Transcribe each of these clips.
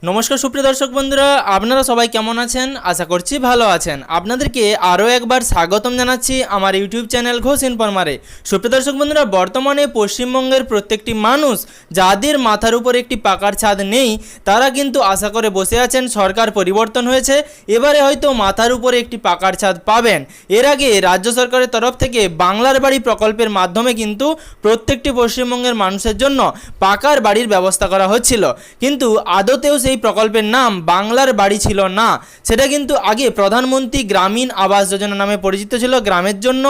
নমস্কার সুপ্রিয় দর্শক বন্ধুরা, আপনারা সবাই কেমন আছেন? আশা করছি ভালো আছেন। আপনাদেরকে আরও একবার স্বাগতম জানাচ্ছি আমার ইউটিউব চ্যানেল ঘোষ ইনফরমারে। সুপ্রিয় দর্শক বন্ধুরা, বর্তমানে পশ্চিমবঙ্গের প্রত্যেকটি মানুষ যাদের মাথার উপর একটি পাকার ছাদ নেই, তারা কিন্তু আশা করে বসে আছেন সরকার পরিবর্তন হয়েছে, এবারে হয়তো মাথার উপরে একটি পাকার ছাদ পাবেন। এর আগে রাজ্য সরকারের তরফ থেকে বাংলার বাড়ি প্রকল্পের মাধ্যমে কিন্তু প্রত্যেকটি পশ্চিমবঙ্গের মানুষের জন্য পাকার বাড়ির ব্যবস্থা করা হচ্ছিল, কিন্তু আদতেও সেই প্রকল্পের নাম বাংলার বাড়ি ছিল না। সেটা কিন্তু আগে প্রধানমন্ত্রী গ্রামীণ আবাস যোজনা নামে পরিচিত ছিল গ্রামের জন্য,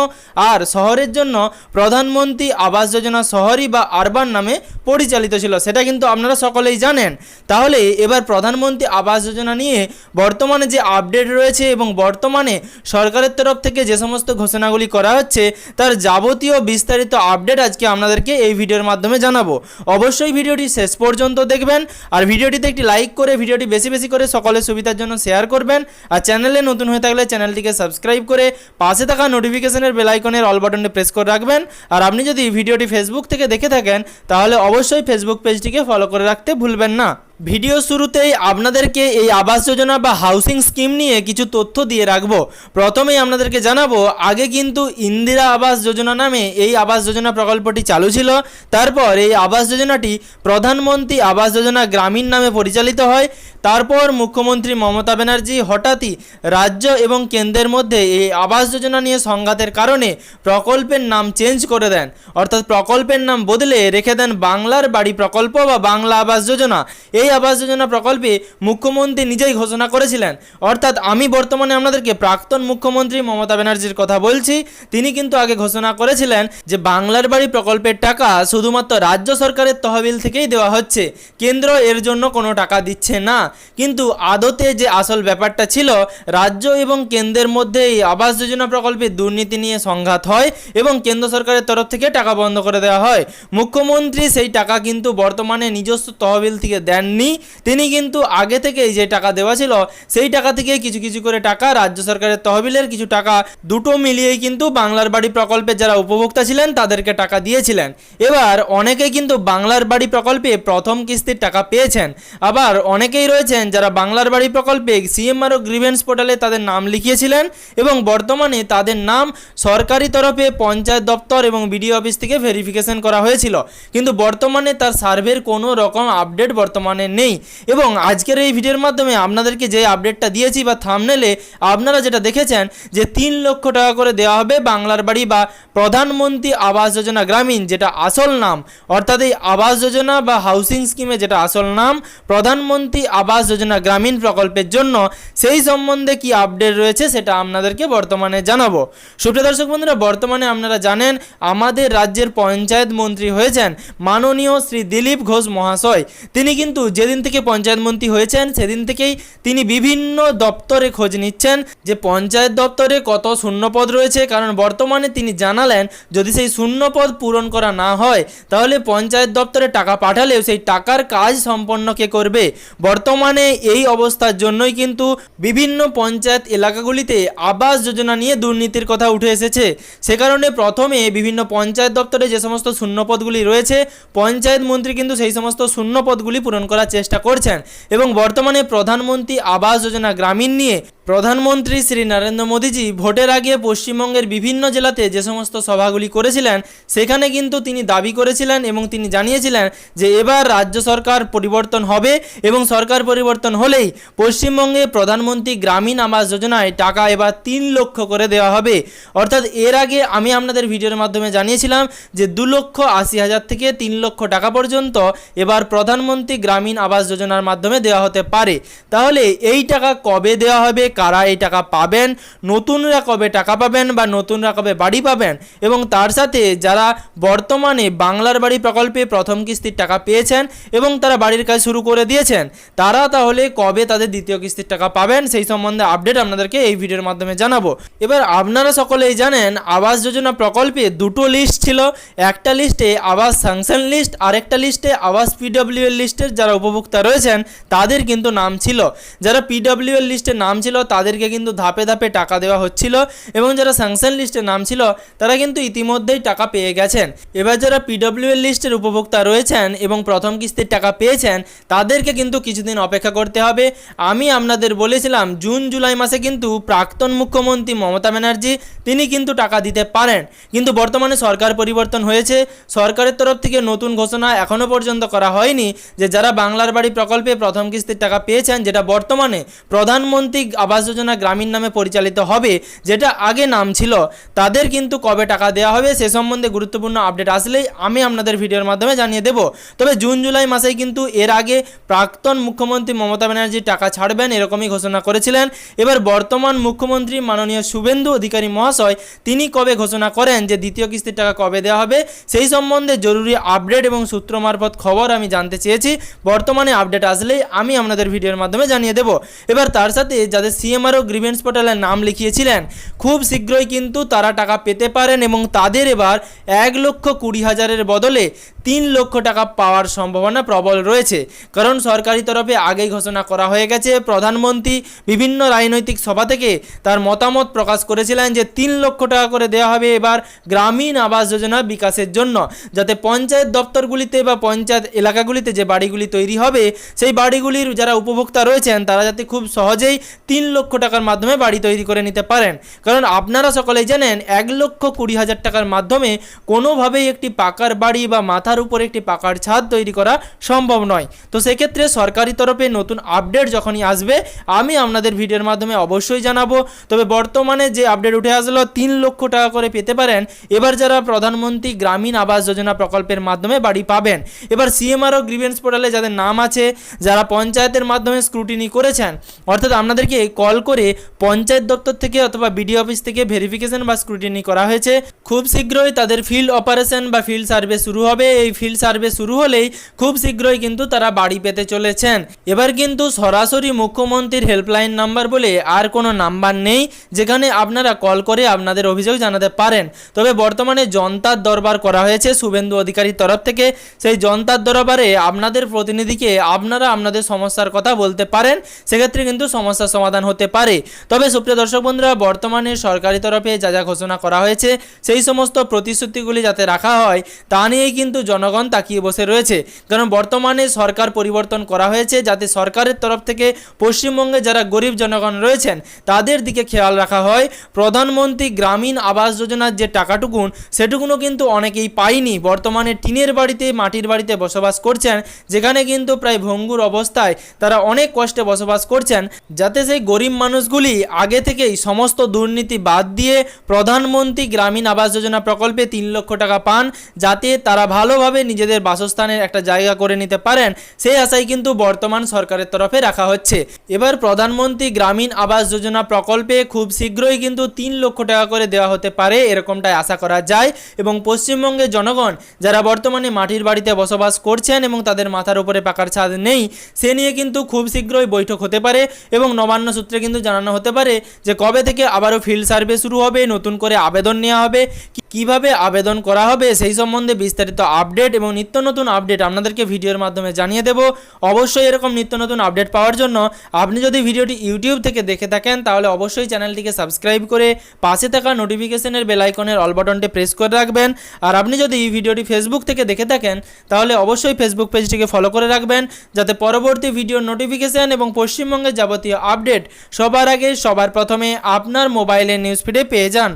আর শহরের জন্য প্রধানমন্ত্রী আবাস যোজনা শহরি বা আরবান নামে পরিচালিত ছিল। সেটা কিন্তু আপনারা সকলেই জানেন। তাহলে এবার প্রধানমন্ত্রী আবাস যোজনা নিয়ে বর্তমানে যে আপডেট রয়েছে এবং বর্তমানে সরকারের তরফ থেকে যে সমস্ত ঘোষণাগুলি করা হচ্ছে তার যাবতীয় বিস্তারিত আপডেট আজকে আপনাদেরকে এই ভিডিওর মাধ্যমে জানাবো। অবশ্যই ভিডিওটি শেষ পর্যন্ত দেখবেন, আর ভিডিওটিতে একটি লাইক করে ভিডিওটি বেশি বেশি করে সকলের সুবিধার জন্য শেয়ার করবেন, আর চ্যানেলে নতুন হয়ে থাকলে চ্যানেলটিকে সাবস্ক্রাইব করে পাশে থাকা নোটিফিকেশনের বেল আইকনের অল বাটনটি প্রেস করে রাখবেন। আর আপনি যদি ভিডিওটি ফেসবুক থেকে দেখে থাকেন তাহলে অবশ্যই ফেসবুক পেজটিকে ফলো করে রাখতে ভুলবেন না। ভিডিও শুরুতেই আপনাদেরকে এই আবাস যোজনা বা হাউসিং স্কিম নিয়ে কিছু তথ্য দিয়ে রাখবো। প্রথমেই আপনাদেরকে জানাবো, আগে কিন্তু ইন্দিরা আবাস যোজনা নামে এই আবাস যোজনা প্রকল্পটি চালু ছিল। তারপর এই আবাস যোজনাটি প্রধানমন্ত্রী আবাস যোজনা গ্রামীণ নামে পরিচালিত হয়। তারপর মুখ্যমন্ত্রী মমতা ব্যানার্জি হঠাৎই রাজ্য এবং কেন্দ্রের মধ্যে এই আবাস যোজনা নিয়ে সংঘাতের কারণে প্রকল্পের নাম চেঞ্জ করে দেন, অর্থাৎ প্রকল্পের নাম বদলে রেখে দেন বাংলার বাড়ি প্রকল্প বা বাংলা আবাস যোজনা। এই আবাস যোজনা প্রকল্পে মুখ্যমন্ত্রী নিজেই ঘোষণা করেছিলেন, অর্থাৎ আমি বর্তমানে আপনাদেরকে প্রাক্তন মুখ্যমন্ত্রী মমতা ব্যানার্জির কথা বলছি। তিনি কিন্তু আগে ঘোষণা করেছিলেন যে বাংলার বাড়ি প্রকল্পের টাকা শুধুমাত্র রাজ্য সরকারের তহবিল থেকেই দেওয়া হচ্ছে, কেন্দ্র এর জন্য কোনো টাকা দিচ্ছে না। কিন্তু আদতে যে আসল ব্যাপারটা ছিল, রাজ্য এবং কেন্দ্রের মধ্যে এই আবাস যোজনা প্রকল্পের দুর্নীতি নিয়ে সংঘাত হয় এবং কেন্দ্র সরকারের তরফ থেকে টাকা বন্ধ করে দেওয়া হয়। মুখ্যমন্ত্রী সেই টাকা কিন্তু বর্তমানে নিজস্ব তহবিল থেকে দেননি, তিনি কিন্তু আগে থেকেই যে টাকা দেওয়া ছিল সেই টাকা থেকে কিছু কিছু করে টাকা রাজ্য সরকারের তহবিলের কিছু টাকা দুটো মিলিয়েই কিন্তু বাংলার বাড়ি প্রকল্পে যারা উপভোক্তা ছিলেন তাদেরকে টাকা দিয়েছিলেন। এবার অনেকেই কিন্তু বাংলার বাড়ি প্রকল্পে প্রথম কিস্তির টাকা পেয়েছেন, আবার অনেকেই রয়েছেন যারা বাংলার বাড়ি প্রকল্পে সিএমআরও গ্রিভেন্স পোর্টালে তাদের নাম লিখিয়েছিলেন এবং বর্তমানে তাদের নাম সরকারি তরফে পঞ্চায়েত দপ্তর এবং বিডিও অফিস থেকে ভেরিফিকেশন করা হয়েছিল, কিন্তু বর্তমানে তার সার্ভের কোনো রকম আপডেট বর্তমানে নেই। এবং আজকের এই ভিডিওর মাধ্যমে আপনাদেরকে যে আপডেটটা দিয়েছি বা থাম্বনেলে আপনারা যেটা দেখেছেন যে 3 লক্ষ টাকা করে দেওয়া হবে বাংলার বাড়ি বা প্রধানমন্ত্রী আবাস যোজনা গ্রামীণ, যেটা আসল নাম, অর্থাৎ এই আবাস যোজনা বা হাউসিং স্কিমে যেটা আসল নাম প্রধানমন্ত্রী আবাস যোজনা গ্রামীণ প্রকল্পের জন্য, সেই সম্বন্ধে কি আপডেট রয়েছে সেটা আপনাদেরকে বর্তমানে জানাবো। সুপ্রিয় দর্শক বন্ধুরা, বর্তমানে আপনারা জানেন আমাদের রাজ্যের পঞ্চায়েত মন্ত্রী হয়েছেন মাননীয় শ্রী দিলীপ ঘোষ মহাশয়। তিনি কিন্তু যেদিন থেকে পঞ্চায়েত মন্ত্রী হয়েছেন সেদিন থেকেই তিনি বিভিন্ন দপ্তরে খোঁজ নিচ্ছেন যে পঞ্চায়েত দপ্তরে কত শূন্যপদ রয়েছে, কারণ বর্তমানে তিনি জানালেন যদি সেই শূন্যপদ পূরণ করা না হয় তাহলে পঞ্চায়েত দপ্তরে টাকা পাঠালেও সেই টাকার কাজ সম্পন্ন কে করবে। বর্তমানে এই অবস্থার জন্যই কিন্তু বিভিন্ন পঞ্চায়েত এলাকাগুলিতে আবাস যোজনা নিয়ে দুর্নীতির কথা উঠে এসেছে। সে কারণে প্রথমে বিভিন্ন পঞ্চায়েত দপ্তরে যে সমস্ত শূন্যপদগুলি রয়েছে পঞ্চায়েত মন্ত্রী কিন্তু সেই সমস্ত শূন্যপদগুলি পূরণ করার চেষ্টা করছেন। এবং বর্তমানে প্রধানমন্ত্রী আবাস যোজনা গ্রামীণ নিয়ে প্রধানমন্ত্রী শ্রী নরেন্দ্র মোদীজি ভোটের আগে পশ্চিমবঙ্গের বিভিন্ন জেলাতে যে সমস্ত সভাগুলি করেছিলেন সেখানে কিন্তু তিনি দাবি করেছিলেন এবং তিনি জানিয়েছিলেন যে এবার রাজ্য সরকার পরিবর্তন হবে এবং সরকার পরিবর্তন হলেই পশ্চিমবঙ্গে প্রধানমন্ত্রী গ্রামীণ আবাস যোজনায় টাকা এবার 3 লক্ষ করে দেওয়া হবে। অর্থাৎ এর আগে আমি আপনাদের ভিডিওর মাধ্যমে জানিয়েছিলাম যে 2,80,000 থেকে 3 লক্ষ টাকা পর্যন্ত এবার প্রধানমন্ত্রী গ্রামীণ আবাস যোজনার মাধ্যমে দেওয়া হতে পারে। তাহলে এই টাকা কবে দেওয়া হবে, কারা এই টাকা পাবেন, নতুনরা কবে টাকা পাবেন বা নতুনরা কবে বাড়ি পাবেন, এবং তার সাথে যারা বর্তমানে বাংলার বাড়ি প্রকল্পে প্রথম কিস্তির টাকা পেয়েছেন এবং তারা বাড়ির কাজ শুরু করে দিয়েছেন তারা তাহলে কবে তাদের দ্বিতীয় কিস্তির টাকা পাবেন সেই সম্বন্ধে আপডেট আপনাদেরকে এই ভিডিওর মাধ্যমে জানাবো। এবার আপনারা সকলেই জানেন আবাস যোজনা প্রকল্পে দুটো লিস্ট ছিল, একটা লিস্টে আবাস স্যাংশন লিস্ট আর একটা লিস্টে আবাস পিডব্লিউএল লিস্টের যারা উপভোক্তা রয়েছেন তাদের কিন্তু নাম ছিল। যারা পিডব্লিউএল লিস্টে নাম ছিল তাদেরকে কিন্তু ধাপে ধাপে টাকা দেওয়া হচ্ছিল এবং যারা স্যাংশন লিস্টে নাম ছিল তারা কিন্তু ইতিমধ্যেই টাকা পেয়ে গেছেন। এবার যারা পিডব্লিউএল লিস্টের উপভোক্তা রয়েছেন এবং প্রথম কিস্তির টাকা পেয়েছেন তাদেরকে কিন্তু কিছুদিন অপেক্ষা করতে হবে। আমি আপনাদের বলেছিলাম জুন জুলাই মাসে কিন্তু প্রাক্তন মুখ্যমন্ত্রী মমতা ব্যানার্জি তিনি কিন্তু টাকা দিতে পারেন, কিন্তু বর্তমানে সরকার পরিবর্তন হয়েছে। সরকারের তরফ থেকে নতুন ঘোষণা এখনও পর্যন্ত করা হয়নি যে যারা বাংলার বাড়ি প্রকল্পে প্রথম কিস্তির টাকা পেয়েছেন, যেটা বর্তমানে প্রধানমন্ত্রী আবাস যোজনা গ্রামীণ নামে পরিচালিত হবে, যেটা আগে নাম ছিল, তাদের কিন্তু কবে টাকা দেওয়া হবে সে সম্বন্ধে গুরুত্বপূর্ণ আপডেট আসলেই আমি আপনাদের ভিডিওর মাধ্যমে জানিয়ে দেব। তবে জুন জুলাই মাসেই কিন্তু এর আগে প্রাক্তন মুখ্যমন্ত্রী মমতা ব্যানার্জি টাকা ছাড়বেন এরকমই ঘোষণা করেছিলেন। এবার বর্তমান মুখ্যমন্ত্রী মাননীয় শুভেন্দু অধিকারী মহাশয় তিনি কবে ঘোষণা করেন যে দ্বিতীয় কিস্তির টাকা কবে দেওয়া হবে সেই সম্বন্ধে জরুরি আপডেট এবং সূত্র মারফত খবর আমি জানতে চেয়েছি। বর্তমানে আপডেট আসলেই আমি আপনাদের ভিডিওর মাধ্যমে জানিয়ে দেব। এবার তার সাথে যাদের সিএমআরও গ্রিভেন্স পোর্টালে নাম লিখিয়েছিলেন খুব শীঘ্রই কিন্তু তারা টাকা পেতে পারেন এবং তাদের এবার 1,20,000-এর বদলে 3 লক্ষ টাকা পাওয়ার সম্ভাবনা প্রবল রয়েছে। কারণ সরকারি তরফে আগেই ঘোষণা করা হয়ে গেছে, প্রধানমন্ত্রী বিভিন্ন রাজনৈতিক সভা থেকে তার মতামত প্রকাশ করেছিলেন যে 3 লক্ষ টাকা করে দেওয়া হবে এবার গ্রামীণ আবাস যোজনা বিকাশের জন্য, যাতে পঞ্চায়েত দপ্তরগুলিতে বা পঞ্চায়েত এলাকাগুলিতে যে বাড়িগুলি তৈরি হবে সেই বাড়িগুলির যারা উপভোক্তা রয়েছেন তারা যাতে খুব সহজেই 3 লক্ষ টাকার মাধ্যমে বাড়ি তৈরি করে নিতে পারেন। কারণ আপনারা সকলেই জানেন 1,20,000 টাকার মাধ্যমে কোনোভাবেই একটি পাকার বাড়ি বা মাথার উপরে একটি পাকার ছাদ তৈরি করা সম্ভব নয়। তো সেক্ষেত্রে সরকারি তরফে নতুন আপডেট যখনই আসবে আমি আপনাদের ভিডিওর মাধ্যমে অবশ্যই জানাবো। তবে বর্তমানে যে আপডেট উঠে আসলো 3 লক্ষ টাকা করে পেতে পারেন এবার যারা প্রধানমন্ত্রী গ্রামীণ আবাস যোজনা প্রকল্পের মাধ্যমে বাড়ি পাবেন। এবার সিএমআরও গ্রিভেন্স পোর্টালে যাদের নাম আছে, যারা পঞ্চায়েতের মাধ্যমে স্ক্রুটিনি করেছেন, অর্থাৎ আপনাদেরকে কল করে পঞ্চায়েত দপ্তর থেকে অথবা বিডিও অফিস থেকে ভেরিফিকেশন বা স্ক্রুটিনি করা হয়েছে, খুব শীঘ্রই তাদের ফিল্ড অপারেশন বা ফিল্ড সার্ভে শুরু হবে। এই ফিল্ড সার্ভে শুরু হলেই খুব শীঘ্রই কিন্তু তারা বাড়ি পেতে চলেছেন। এবার কিন্তু সরাসরি মুখ্যমন্ত্রীর হেল্পলাইন নাম্বার বলে আর কোনো নাম্বার নেই যেখানে আপনারা কল করে আপনাদের অভিযোগ জানাতে পারেন। তবে বর্তমানে জনতার দরবার করা হয়েছে শুভেন্দু অধিকারীর তরফ থেকে। সেই জনতার দরবারে আপনাদের প্রতিনিধিকে আপনারা আপনাদের সমস্যার কথা বলতে পারেন, সেক্ষেত্রে কিন্তু সমস্যার সমাধান হতে পারে। তবে সুপ্রিয় দর্শক বন্ধুরা, বর্তমানে সরকারি তরফে যা যা ঘোষণা করা হয়েছে সেই সমস্ত প্রতিশ্রুতিগুলি যাতে রাখা হয় তা নিয়েই কিন্তু জনগণ তাকিয়ে বসে রয়েছে। কারণ বর্তমানে সরকার পরিবর্তন করা হয়েছে যাতে সরকারের তরফ থেকে পশ্চিমবঙ্গে যারা গরিব জনগণ রয়েছেন তাদের দিকে খেয়াল রাখা হয়। প্রধানমন্ত্রী গ্রামীণ আবাস যোজনার যে টাকাটুকুন সেটুকুনও কিন্তু অনেকেই পায়নি। বর্তমানে টিনের বাড়িতে মাটির বাড়িতে বসবাস করছেন, যেখানে কিন্তু প্রায় ভঙ্গুর অবস্থায় তারা অনেক কষ্টে বসবাস করছেন, যাতে সেই গরিব মানুষগুলি আগে থেকেই সমস্ত দুর্নীতি বাদ দিয়ে প্রধানমন্ত্রী গ্রামীণ আবাস যোজনা প্রকল্পে 3 লক্ষ টাকা পান, যাতে তারা ভালোভাবে নিজেদের বাসস্থানের একটা জায়গা করে নিতে পারেন, সেই আশাই কিন্তু বর্তমান সরকারের তরফে রাখা হচ্ছে। এবার প্রধানমন্ত্রী গ্রামীণ আবাস যোজনা প্রকল্পে খুব শীঘ্রই কিন্তু 3 লক্ষ টাকা করে দেওয়া হতে পারে এরকমটাই আশা করা যায়। এবং পশ্চিমবঙ্গের জনগণ যারা বর্তমানে মাটির বাড়িতে বসবাস করছেন এবং তাদের মাথার উপরে পাকার ছাদ নেই, সে নিয়ে কিন্তু খুব শীঘ্রই বৈঠক হতে পারে এবং নবান্ন সূত্রে কিন্তু জানানো হতে পারে যে কবে থেকে আবারও ফিল্ড সার্ভে শুরু হবে, নতুন করে আবেদন নেওয়া হবে, কিভাবে আবেদন করা হবে সেই সম্বন্ধে বিস্তারিত আপডেট এবং নিত্য নতুন আপডেট আপনাদেরকে ভিডিওর মাধ্যমে জানিয়ে দেব। অবশ্যই এরকম নিত্য নতুন আপডেট পাওয়ার জন্য আপনি যদি ভিডিওটি ইউটিউব থেকে দেখে থাকেন তাহলে অবশ্যই চ্যানেলটিকে সাবস্ক্রাইব করে পাশে থাকা নোটিফিকেশনের বেল আইকনের অল বাটনটি প্রেস করে রাখবেন। আর আপনি যদি এই ভিডিওটি ফেসবুক থেকে দেখে থাকেন তাহলে অবশ্যই ফেসবুক পেজটিকে ফলো করে রাখবেন, যাতে পরবর্তী ভিডিওর নোটিফিকেশন এবং পশ্চিমবঙ্গের যাবতীয় আপডেট সবার আগে সবার প্রথমে আপনার মোবাইলের নিউজ ফিডে পেয়ে যান।